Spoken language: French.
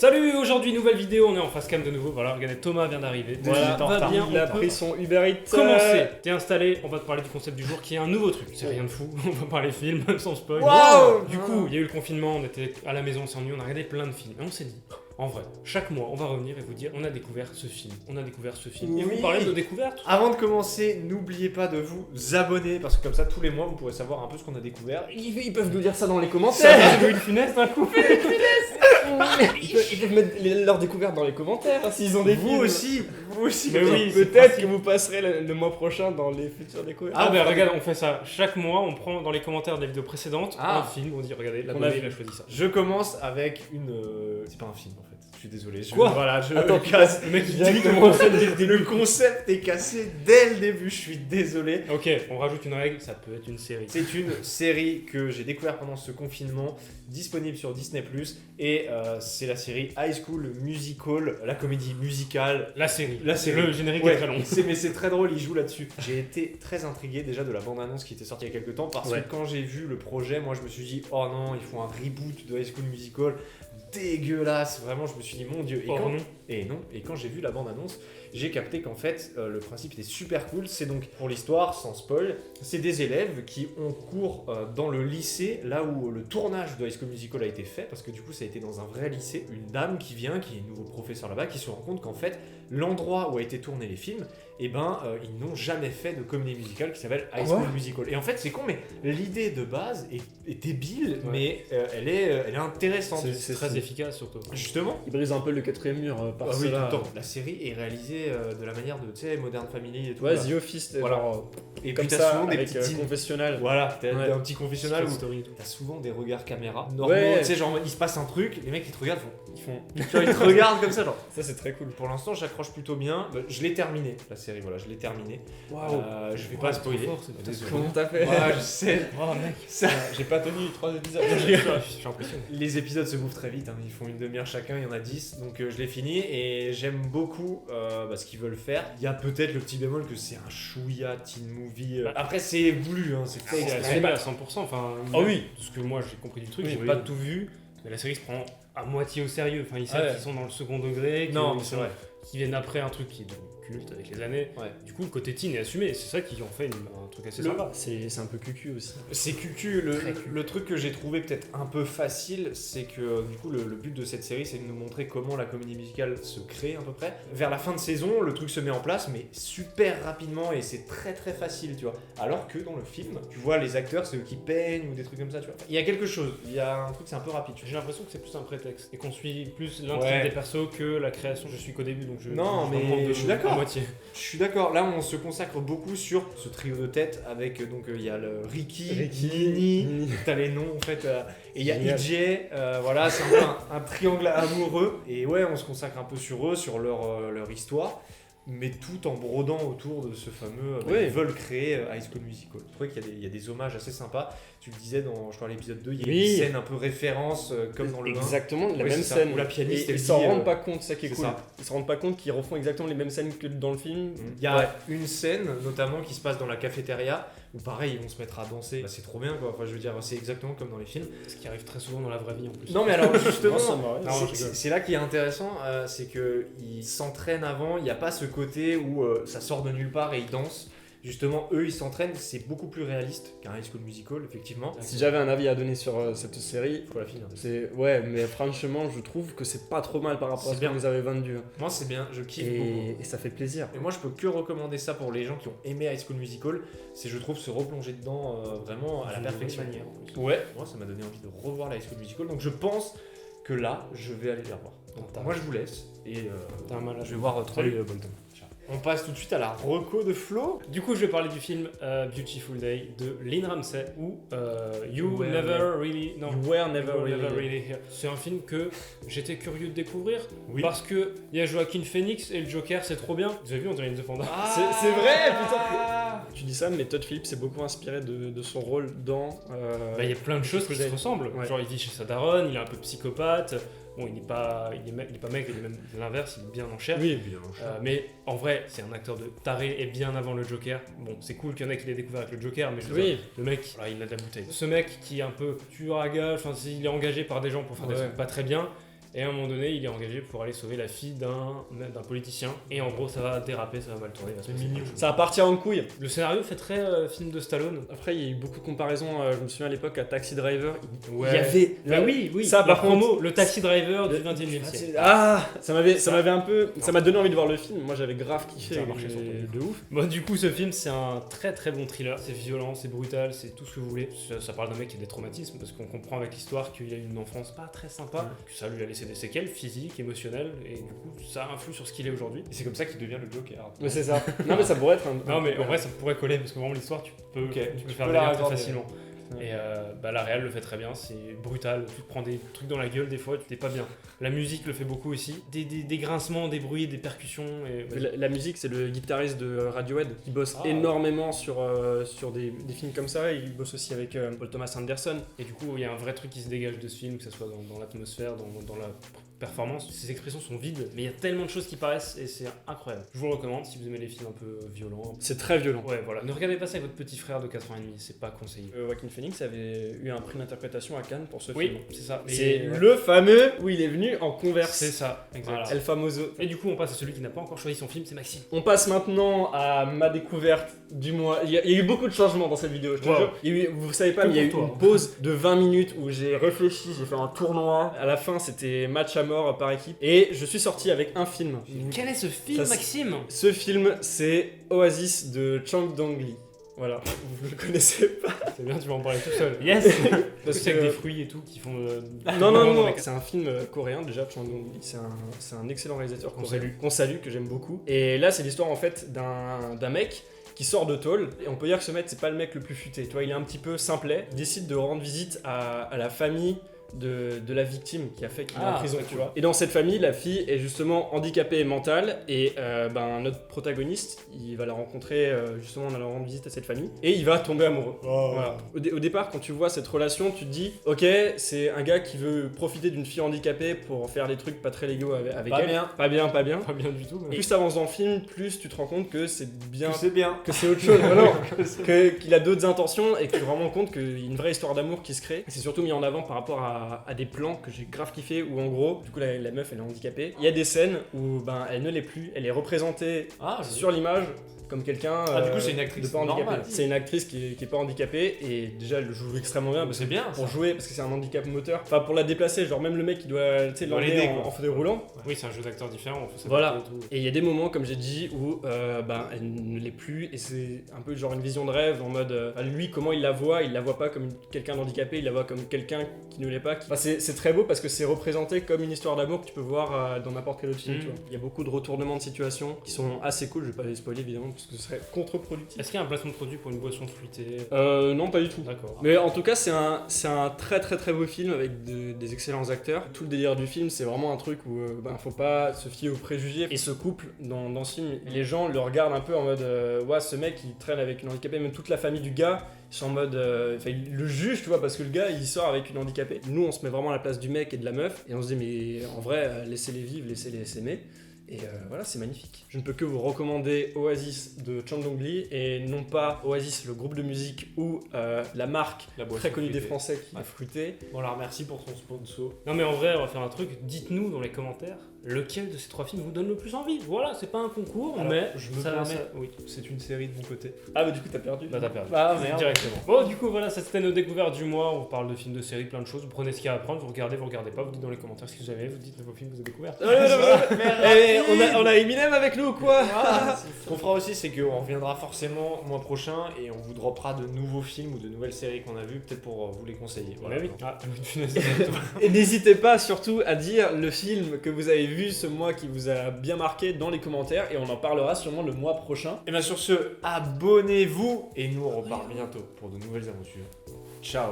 Salut, aujourd'hui nouvelle vidéo, on est en face cam de nouveau, voilà, regardez Thomas vient d'arriver, Voilà, va bien, il a pris son Uber Eats. Commencer, t'es installé, on va te parler du concept du jour qui est un nouveau truc, c'est rien de fou, on va parler film sans spoil. Wow. Du coup, il y a eu le confinement, on était à la maison, on s'ennuie, on a regardé plein de films, et on s'est dit, en vrai, chaque mois on va revenir et vous dire, on a découvert ce film, et Oui. vous parler de nos découvertes. Avant de commencer, n'oubliez pas de vous abonner parce que comme ça tous les mois vous pourrez savoir un peu ce qu'on a découvert. Ils peuvent nous dire ça dans les Ça commentaires. va de Louis de Funès d'un coup. Ils peuvent mettre leurs découvertes dans les commentaires hein, s'ils ont des Vous films. aussi. Mais comme oui, ça, c'est peut-être pratique. que vous passerez le mois prochain dans les futures découvertes. Ah bah regarde, on fait ça, chaque mois on prend dans les commentaires des vidéos précédentes un film, on dit regardez, l'abonné il a choisi ça. Je commence avec une. C'est pas un film en fait. Je suis désolé. Quoi Voilà, je Attends, casse. le mec il dit Directement, le concept est cassé dès le début. Je suis désolé. Ok, on rajoute une règle, ça peut être une série. C'est une série que j'ai découvert pendant ce confinement, disponible sur Disney+, et c'est la série High School Musical, la comédie musicale. La série. La série. Le générique Ouais, est très long. mais c'est très drôle, il joue là-dessus. J'ai été très intrigué déjà de la bande-annonce qui était sortie il y a quelques temps, parce Ouais. que quand j'ai vu le projet, moi je me suis dit, oh non, ils font un reboot de High School Musical, dégueulasse, vraiment je me suis dit, mon dieu. Or non. Et quand j'ai vu la bande-annonce, j'ai capté qu'en fait, le principe était super cool. C'est donc, pour l'histoire, sans spoil, c'est des élèves qui ont cours dans le lycée, là où le tournage de High School Musical a été fait, parce que du coup, ça a été dans un vrai lycée. Une dame qui vient, qui est nouveau professeur là-bas, qui se rend compte qu'en fait, l'endroit où a été tourné les films, ils n'ont jamais fait de comédie musicale qui s'appelle High School Musical. Et en fait, c'est con, mais l'idée de base est débile, mais elle est intéressante. C'est très efficace surtout. Justement, Il brise un peu le quatrième mur par ah oui, tout cela. le temps. La série est réalisée de la manière de, tu sais, Modern Family et tout. Ouais, là. The Office, Voilà. genre, Et comme puis t'as ça, souvent des avec petites scènes. confessionnal. Voilà, t'as Ouais. un petit confessionnal où Story et tout. t'as souvent des regards caméra. Normaux, Ouais. tu sais, genre il se passe un truc, les mecs ils te regardent, genre, ils te regardent comme ça, genre. Ça, c'est très cool. Pour l'instant, j'accroche plutôt bien. Je l'ai terminé, la série, voilà, je l'ai terminé. Waouh. Je vais pas spoiler. trop fort, c'est Désolé. Comment t'as fait Ouais, je sais. Oh mec, Ça- J'ai pas tenu les 3 épisodes. je suis impressionné. Les épisodes se bouffent très vite, hein. Ils font une demi-heure chacun, il y en a 10, donc je l'ai fini et j'aime beaucoup ce qu'ils veulent faire. Il y a peut-être le petit bémol que c'est un chouïa teen movie. Après, c'est voulu, hein, c'est fait C'est exprès. assumé à 100%, enfin. Ah oui. Ce que moi j'ai compris du truc, Oui, j'ai oui. pas tout vu, mais la série se prend à moitié au sérieux. Enfin, ils savent Ouais. qu'ils sont dans le second degré, Non, qu'ils mais c'est sont- vrai. qui viennent après un truc qui est devenu culte avec les années. Ouais. Du coup, le côté teen est assumé, et c'est ça qui en fait un truc assez Le- sympa. C'est un peu cucu aussi. C'est cucu. Le truc que j'ai trouvé peut-être un peu facile, c'est que du coup, le but de cette série, c'est de nous montrer comment la comédie musicale se crée à peu près. Vers la fin de saison, le truc se met en place, mais super rapidement et c'est très très facile, tu vois. Alors que dans le film, tu vois les acteurs, c'est eux qui peignent ou des trucs comme ça, tu vois. Il y a quelque chose, il y a un truc, c'est un peu rapide. tu vois. J'ai l'impression que c'est plus un prétexte et qu'on suit plus l'intrigue Ouais. des persos que la création. Je suis qu'au début, donc je. Non, je mais comprends je suis d'accord. à moitié. Je suis d'accord, là on se consacre beaucoup sur ce trio de tête avec il y a le Ricky, Nini, t'as les noms en fait, et il y a Génial. EJ, voilà, c'est un peu un triangle amoureux, et ouais, on se consacre un peu sur eux, sur leur histoire, mais tout en brodant autour de ce fameux, Ouais. ils veulent créer High School Musical. Je trouvais qu'il y a des hommages assez sympas, tu le disais dans, je crois, l'épisode 2, il y a Oui. une scène un peu référence, comme dans le 1. Exactement, la Ouais, même c'est ça, scène. où la pianiste, Et elle ils s'en dit, rendent pas compte, c'est ça qui est c'est cool. ça. Ils se rendent pas compte qu'ils refont exactement les mêmes scènes que dans le film. Il y a une scène notamment qui se passe dans la cafétéria où pareil ils vont se mettre à danser. Bah, c'est trop bien quoi. Enfin, je veux dire c'est exactement comme dans les films. Ce qui arrive très souvent dans la vraie vie en plus. Non mais alors justement Non, ça m'arrive. Non, je rigole. c'est là qui est intéressant, c'est que ils s'entraînent avant. Il n'y a pas ce côté où ça sort de nulle part et ils dansent. Justement, eux, ils s'entraînent, c'est beaucoup plus réaliste qu'un High School Musical, effectivement. Si j'avais un avis à donner sur cette série, Faut la finir. c'est ouais, mais franchement, je trouve que c'est pas trop mal par rapport C'est à ce bien. qu'on nous avait vendu. Moi, c'est bien, je kiffe beaucoup. Et ça fait plaisir. Et moi, je peux que recommander ça pour les gens qui ont aimé High School Musical. C'est, je trouve, se replonger dedans vraiment à la D'une perfection. bonne manière, en plus. Ouais, moi, ça m'a donné envie de revoir la High School Musical. Donc, je pense que là, je vais aller les revoir. Donc, T'as- moi, je vous laisse et T'es un malade. je vais voir Salut, Troll. Bolton. On passe tout de suite à la reco de Flo. Du coup, je vais parler du film Beautiful Day de Lynn Ramsey ou You Were Never Really. Non. You were never You Were really. Never Really Here. C'est un film que j'étais curieux de découvrir Oui. parce que il y a Joaquin Phoenix et le Joker, c'est trop bien. Vous avez vu, on dirait une The Panda. C'est vrai, putain. Tu dis ça, mais Todd Phillips s'est beaucoup inspiré de son rôle dans. Bah, il y a plein de choses qui se Day. ressemblent. Ouais. Genre, il vit chez sa daronne, il est un peu psychopathe. Bon, il est pas mec, il est même l'inverse, il est bien en chair. Oui, Évidemment. Mais en vrai, c'est un acteur de taré et bien avant le Joker. Bon, c'est cool qu'il y en ait qui l'aient découvert avec le Joker, mais je veux dire, oui. le mec, voilà, il a de la bouteille. Ce mec qui est un peu tueur à gages, enfin, il est engagé par des gens pour faire des Ouais. trucs pas très bien. Et à un moment donné, il est engagé pour aller sauver la fille d'un politicien. Et en gros, ça va déraper, ça va mal tourner. C'est mignon. Ça va partir en couille. Le scénario fait très film de Stallone. Après, il y a eu beaucoup de comparaisons. Je me souviens à l'époque à Taxi Driver. Ouais. Il y avait. Bah oui, Ça, la par promo, le taxi driver du 21e siècle. Ah, ça m'avait un peu. Ça m'a donné envie de voir le film. Moi, j'avais grave kiffé. Ça a marché sur de ouf. Bon, du coup, ce film, c'est un très très bon thriller. C'est violent, c'est brutal, c'est tout ce que vous voulez. Ça parle d'un mec qui a des traumatismes parce qu'on comprend avec l'histoire qu'il a eu une enfance pas très sympa, que ça lui a laissé des séquelles physiques, émotionnelles, et du coup, ça influe sur ce qu'il est aujourd'hui. Et c'est comme ça qu'il devient le Joker. Mais c'est ça. Non, mais ça pourrait être un. Non, mais en vrai, ça pourrait coller parce que vraiment, l'histoire, tu peux faire peux le la lien très raccorder. facilement. Et la réal le fait très bien, c'est brutal, tu te prends des trucs dans la gueule des fois, tu t'es pas bien. La musique le fait beaucoup aussi, des grincements, des bruits, des percussions. Et... La musique, c'est le guitariste de Radiohead qui bosse énormément sur des films comme ça. Il bosse aussi avec Paul Thomas Anderson. Et du coup, il y a un vrai truc qui se dégage de ce film, que ce soit dans l'atmosphère, dans la performance. Ces expressions sont vides, mais il y a tellement de choses qui paraissent et c'est incroyable. Je vous le recommande si vous aimez les films un peu violents. C'est très violent. Ouais, voilà. Ne regardez pas ça avec votre petit frère de 4 ans et demi, c'est pas conseillé. Joaquin Phoenix avait eu un prix d'interprétation à Cannes pour ce Oui, film. c'est ça. C'est le fameux où il est venu en Converse. C'est ça, exact. Voilà. El Famoso. Et du coup, on passe à celui qui n'a pas encore choisi son film, c'est Maxime. On passe maintenant à ma découverte du mois. Il y a eu beaucoup de changements dans cette vidéo, je te jure. Il y a eu, vous savez pas, Que mais il y a eu pour toi. une pause de 20 minutes où j'ai réfléchi, j'ai fait un tournoi. À la fin, c'était match à mort par équipe. Et je suis sorti avec un film. Quel est ce film, Ça, Maxime? Ce film, c'est Oasis de Chang Dong-li. Voilà, vous le connaissez pas. C'est bien, tu vas en parler tout seul. Yes. Parce que c'est avec des fruits et tout qui font. Non, c'est un film coréen déjà, Chang Dong-li. C'est un excellent réalisateur qu'on salue, que j'aime beaucoup. Et là, c'est l'histoire en fait d'un mec qui sort de tôle, et on peut dire que ce mec, c'est pas le mec le plus futé. Tu vois, il est un petit peu simplet. Il décide de rendre visite à la famille de la victime qui a fait qu'il est en prison, tu vois. Et dans cette famille, la fille est justement handicapée mentale, et notre protagoniste, il va la rencontrer justement en allant rendre visite à cette famille, et il va tomber amoureux. Voilà. Au départ, quand tu vois cette relation, tu te dis, ok, c'est un gars qui veut profiter d'une fille handicapée pour faire des trucs pas très légaux avec Pas elle. bien. Pas bien. Pas bien du tout. Et plus t'avances dans le film, plus tu te rends compte que c'est bien, C'est bien. que c'est autre chose, qu'il a d'autres intentions, et que tu te rends compte qu'il y a une vraie histoire d'amour qui se crée. Et c'est surtout mis en avant par rapport à des plans que j'ai grave kiffé, où en gros, du coup la meuf elle est handicapée. Il y a des scènes où elle ne l'est plus, elle est représentée sur l'image comme quelqu'un du coup, c'est une actrice de pas handicapée. normale. C'est une actrice qui est pas handicapée, et déjà elle joue extrêmement bien. C'est bien. Pour jouer, parce que c'est un handicap moteur. Enfin, pour la déplacer, genre même le mec qui doit Doit l'emmener l'aider, en fauteuil roulant. Oui, c'est un jeu d'acteur différent. On fait Voilà. et tout. Et il y a des moments, comme j'ai dit, où elle ne l'est plus, et c'est un peu genre une vision de rêve, en mode lui, comment il la voit pas comme quelqu'un d'handicapé, il la voit comme quelqu'un qui ne l'est pas. Enfin, c'est très beau parce que c'est représenté comme une histoire d'amour que tu peux voir dans n'importe quel autre film. Tu vois. Il y a beaucoup de retournements de situation qui sont assez cool. Je vais pas les spoiler évidemment parce que ce serait contre-productif. Est-ce qu'il y a un placement de produit pour une boisson fruitée? Non, pas du tout. D'accord. Mais en tout cas, c'est un très très très beau film avec des excellents acteurs. Tout le délire du film, c'est vraiment un truc où faut pas se fier aux préjugés. Et ce couple, dans ce film, les gens le regardent un peu en mode ouais, ce mec il traîne avec une handicapée, même toute la famille du gars, ils sont en mode. Ils le jugent, tu vois, parce que le gars il sort avec une handicapée. Nous, on se met vraiment à la place du mec et de la meuf, et on se dit, mais en vrai, laissez-les vivre, laissez-les s'aimer. Et voilà, c'est magnifique. Je ne peux que vous recommander Oasis de Chang Dong-li, et non pas Oasis, le groupe de musique, ou la marque La boisson très connue des fruitée. Français qui est fruitée. On la remercie pour son sponsor. Non mais en vrai, on va faire un truc. Dites-nous dans les commentaires lequel de ces 3 films vous donne le plus envie. Voilà, c'est pas un concours, Alors, mais je me ça, permets. oui. C'est une série de mon côté. Ah, bah du coup, t'as perdu. Bah t'as perdu. Ah, merde. Directement. Bon, du coup, voilà, ça c'était nos découvertes du mois. On vous parle de films, de séries, plein de choses. Vous prenez ce qu'il y a à prendre, vous regardez pas. Vous dites dans les commentaires ce que vous avez, vous dites vos films que vous avez découverts. Eh, on a Eminem avec nous ou quoi? Ce qu'on fera aussi, c'est qu'on reviendra forcément le mois prochain et on vous droppera de nouveaux films ou de nouvelles séries qu'on a vues, peut-être pour vous les conseiller. Voilà, oui. Ah, Et n'hésitez pas surtout à dire le film que vous avez vu ce mois qui vous a bien marqué dans les commentaires, et on en parlera sûrement le mois prochain. Et bien sur ce, abonnez-vous et nous on repart bientôt pour de nouvelles aventures. Ciao.